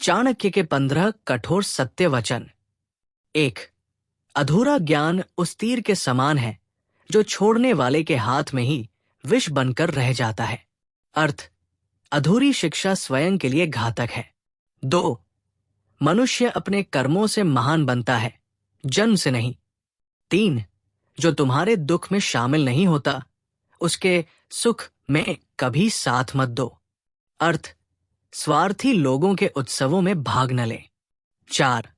चाणक्य के 15 कठोर सत्य वचन। 1. अधूरा ज्ञान उस तीर के समान है जो छोड़ने वाले के हाथ में ही विष बनकर रह जाता है। अर्थ, अधूरी शिक्षा स्वयं के लिए घातक है। 2. मनुष्य अपने कर्मों से महान बनता है, जन्म से नहीं। 3. जो तुम्हारे दुख में शामिल नहीं होता, उसके सुख में कभी साथ मत दो। अर्थ, स्वार्थी लोगों के उत्सवों में भाग न ले। 4.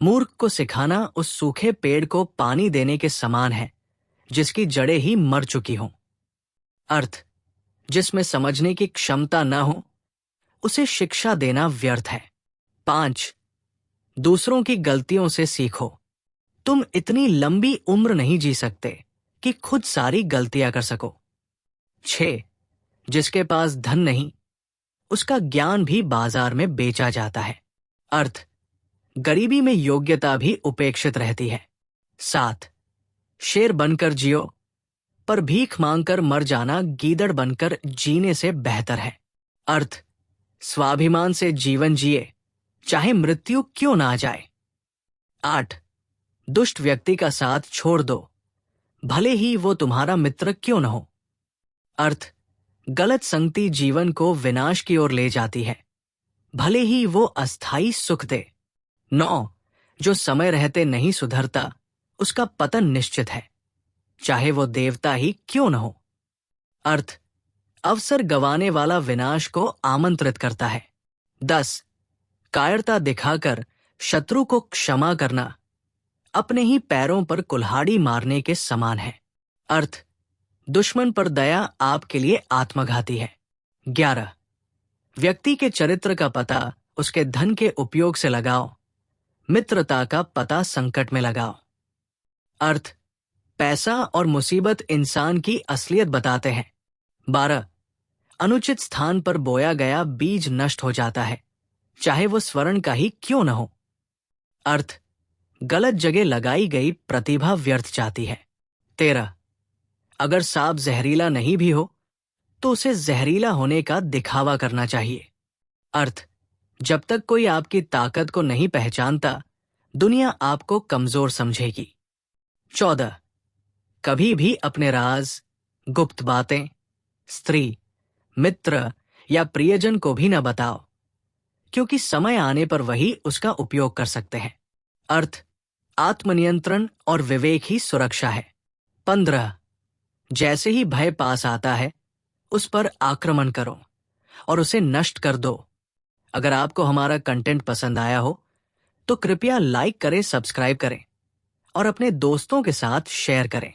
मूर्ख को सिखाना उस सूखे पेड़ को पानी देने के समान है जिसकी जड़ें ही मर चुकी हों। अर्थ, जिसमें समझने की क्षमता न हो उसे शिक्षा देना व्यर्थ है। 5. दूसरों की गलतियों से सीखो। तुम इतनी लंबी उम्र नहीं जी सकते कि खुद सारी गलतियां कर सको। 6. जिसके पास धन नहीं, उसका ज्ञान भी बाजार में बेचा जाता है। अर्थ, गरीबी में योग्यता भी उपेक्षित रहती है। 7. शेर बनकर जियो, पर भीख मांगकर मर जाना गीदड़ बनकर जीने से बेहतर है। अर्थ, स्वाभिमान से जीवन जिए, चाहे मृत्यु क्यों ना आ जाए। 8. दुष्ट व्यक्ति का साथ छोड़ दो, भले ही वो तुम्हारा मित्र क्यों न हो। अर्थ, गलत संगति जीवन को विनाश की ओर ले जाती है, भले ही वो अस्थाई सुख दे। 9. जो समय रहते नहीं सुधरता, उसका पतन निश्चित है, चाहे वो देवता ही क्यों न हो। अर्थ, अवसर गंवाने वाला विनाश को आमंत्रित करता है। 10. कायरता दिखाकर शत्रु को क्षमा करना अपने ही पैरों पर कुल्हाड़ी मारने के समान है। अर्थ, दुश्मन पर दया आपके लिए आत्मघाती है। 11. व्यक्ति के चरित्र का पता उसके धन के उपयोग से लगाओ, मित्रता का पता संकट में लगाओ। अर्थ, पैसा और मुसीबत इंसान की असलियत बताते हैं। 12. अनुचित स्थान पर बोया गया बीज नष्ट हो जाता है, चाहे वो स्वर्ण का ही क्यों न हो। अर्थ, गलत जगह लगाई गई प्रतिभा व्यर्थ जाती है। 13. अगर सांप जहरीला नहीं भी हो तो उसे जहरीला होने का दिखावा करना चाहिए। अर्थ, जब तक कोई आपकी ताकत को नहीं पहचानता, दुनिया आपको कमजोर समझेगी। 14. कभी भी अपने राज, गुप्त बातें स्त्री, मित्र या प्रियजन को भी न बताओ, क्योंकि समय आने पर वही उसका उपयोग कर सकते हैं। अर्थ, आत्मनियंत्रण और विवेक ही सुरक्षा है। 15. जैसे ही भय पास आता है, उस पर आक्रमण करो और उसे नष्ट कर दो। अगर आपको हमारा कंटेंट पसंद आया हो तो कृपया लाइक करें, सब्सक्राइब करें और अपने दोस्तों के साथ शेयर करें।